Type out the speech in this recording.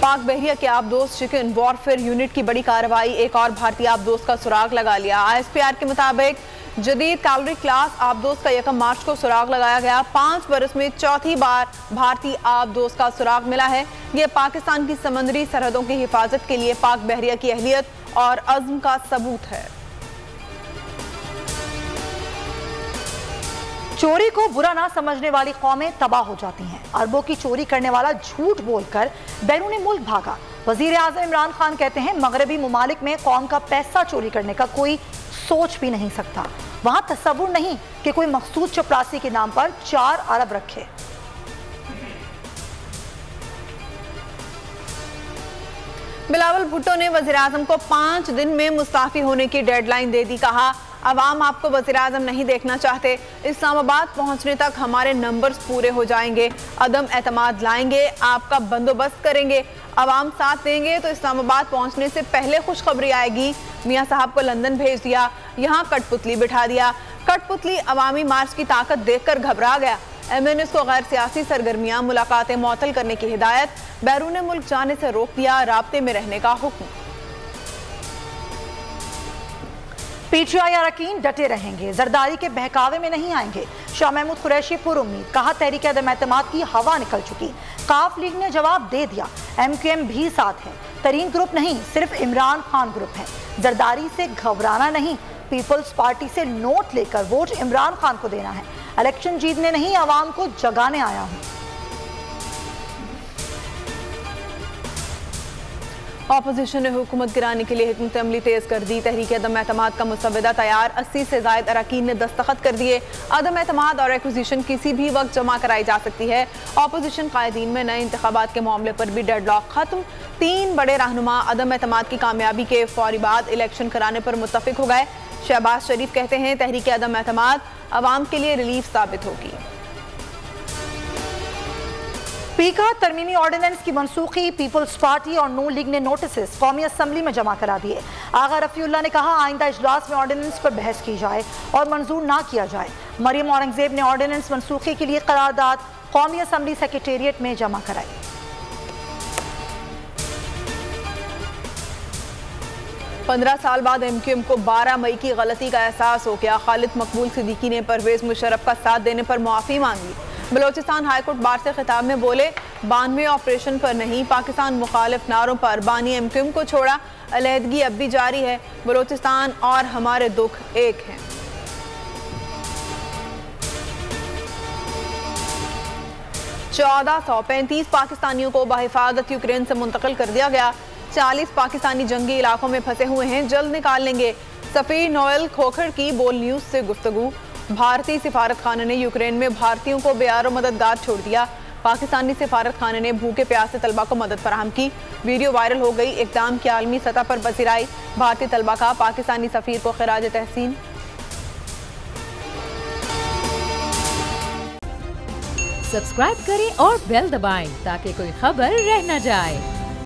पाक बहरिया के आबदोज chicken warfare unit की बड़ी कार्रवाई, एक और भारतीय आबदोज का सुराग लगा लिया। ISPR के मुताबिक जदीद कैलोरी क्लास आबदोज का 1 मार्च को सुराग लगाया गया। 5 बरस में चौथी बार भारतीय आबदोज का सुराग मिला है। यह पाकिस्तान की समुद्री सरहदों की हिफाजत के लिए पाक बहरिया की अहलियत और अज़्म का सबूत है। चोरी को बुरा ना समझने वाली कौमें तबाह हो जाती हैं। अरबों की चोरी करने वाला झूठ बोलकर बैरूनी मुल्क भागा। वजीर आज़म इमरान खान कहते हैं मगरबी मुमालिक में कौम का पैसा चोरी करने का कोई सोच भी नहीं सकता। वहां तसव्वुर नहीं कि कोई मखसूस चपरासी के नाम पर 4 अरब रखे। बिलावल भुट्टो ने वजीर आज़म को 5 दिन में मुस्ताफी होने की डेडलाइन दे दी। कहा, अवाम आपको वज़ीर आज़म नहीं देखना चाहते। इस्लामाबाद पहुंचने तक हमारे नंबर्स पूरे हो जाएंगे। अदम एतमाद लाएंगे, आपका बंदोबस्त करेंगे। अवाम साथ देंगे तो इस्लामाबाद पहुंचने से पहले खुशखबरी आएगी। मियाँ साहब को लंदन भेज दिया, यहाँ कठपुतली बिठा दिया। कठपुतली अवामी मार्च की ताकत देखकर घबरा गया। MNS को गैर सियासी सरगर्मियाँ मुलाकातें मुअत्तल करने की हिदायत, बैरून मुल्क जाने से रोक दिया, राब्ते में रहने का हुक्म। PTI अरकान डटे रहेंगे, जरदारी के बहकावे में नहीं आएंगे। शाह महमूद कुरैशी पुरुम्मीद, कहा तहरीक अदम एतमाद की हवा निकल चुकी। काफ लीग ने जवाब दे दिया, MQM भी साथ है। तरीन ग्रुप नहीं, सिर्फ इमरान खान ग्रुप है। जरदारी से घबराना नहीं, पीपल्स पार्टी से नोट लेकर वोट इमरान खान को देना है। इलेक्शन जीतने नहीं, आवाम को जगाने आया हूँ। ऑपोजिशन ने हुकूमत गिराने के लिए हिकमत अमली तेज कर दी। तहरीक अदम एतमाद का मुसवदा तैयार, 80 से ज़ायद अरकान ने दस्तखत कर दिए। अदम एतमाद और एक्विजिशन किसी भी वक्त जमा कराई जा सकती है। ऑपोजिशन कायदीन में नए इंतखाबात के मामले पर भी डेडलॉक खत्म। 3 बड़े रहनुमा अदम एतमाद की कामयाबी के फौरी बाद इलेक्शन कराने पर मुत्तफिक हो गए। शहबाज शरीफ कहते हैं तहरीक अदम एतमाद अवाम के लिए रिलीफ साबित होगी। पीका तरमीमी ऑर्डिनेंस की मनसूखी, पीपल्स पार्टी और नून लीग ने नोटिस कौमी असम्बली में जमा करा दिए। आगा रफीउल्लाह ने कहा आइंदा इजलास में ऑर्डिनेंस पर बहस की जाए और मंजूर ना किया जाए। मरियम औरंगजेब ने ऑर्डिनेंस मनसूखी के लिए करारदाद कौमी असम्बली सेक्रेटेरिएट में जमा कराई। पंद्रह साल बाद MQM को 12 मई की गलती का एहसास हो गया। खालिद मकबूल सिद्दीकी ने परवेज मुशर्रफ का साथ देने पर मुआफ़ी मांगी। बलोचिस्तान हाईकोर्ट बार से खिताब में बोले, 92 ऑपरेशन पर नहीं, पाकिस्तान मुखालिफ नारों पर बानी MQM को छोड़ा। अलहदगी अब भी जारी है। बलोचिस्तान और हमारे दुख एक हैं। $1435 पाकिस्तानियों को बहिफाजत यूक्रेन से मुंतकिल कर दिया गया। 40 पाकिस्तानी जंगी इलाकों में फंसे हुए हैं, जल्द निकाल लेंगे। सफीर नोएल खोखर की बोल न्यूज से गुफ्तगू। भारतीय सिफारत खाने ने यूक्रेन में भारतीयों को बेयारो मददगार छोड़ दिया। पाकिस्तानी सिफारत खाने ने भूखे प्यासे तलबा को मदद फराहम की। वीडियो वायरल हो गई। इक़दाम की आलमी सतह पर पसीराई। भारतीय तलबा का पाकिस्तानी सफीर को खिराज तहसीन। सब्सक्राइब करें और बेल दबाएं ताकि कोई खबर रह न जाए।